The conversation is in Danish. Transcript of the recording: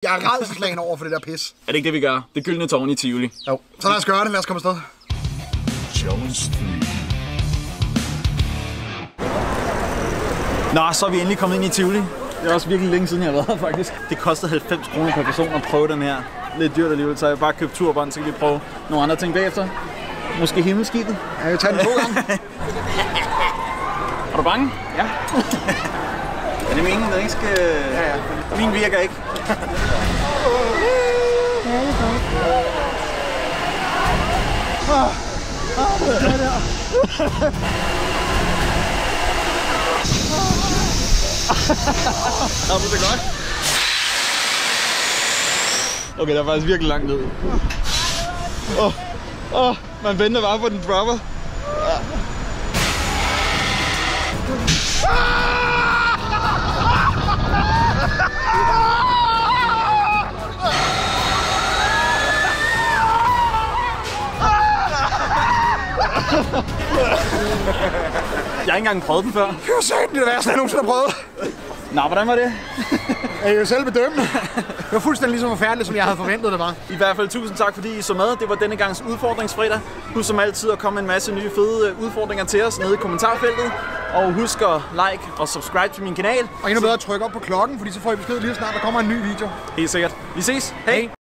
Jeg er rædselslagen over for det der pis. Er det ikke det, vi gør? Det gyldne tårn i Tivoli. Jo. Så lad os gøre det. Lad os komme afsted. Nå, så er vi endelig kommet ind i Tivoli. Det er også virkelig længe siden, jeg har været her, faktisk. Det kostede 90 kroner per person at prøve den her. Lidt dyrt alligevel, så jeg bare købt turbånd, så kan vi prøve nogle andre ting bagefter. Måske himmelskibet. Jeg tager den 2 gange. Er du bange? Ja. Er det meningen, at den ikke skal... Ja. Min virker ikke. Har du det godt? Okay, der er faktisk virkelig langt ned. Man venter bare på den dropper. Jeg har ikke engang prøvet den før. Det var satan det værste, jeg nogensinde har prøvet. Nå, hvordan var det? Jeg er jo selv bedømmende. Det var fuldstændig lige så forfærdeligt, som jeg havde forventet det var. I hvert fald tusind tak, fordi I så med. Det var denne gangs udfordringsfredag. Husk som altid at komme en masse nye fede udfordringer til os nede i kommentarfeltet. Og husk at like og subscribe til min kanal. Og endnu bedre at trykke op på klokken, fordi så får I besked lige så snart, der kommer en ny video. Helt sikkert. Vi ses. Hej!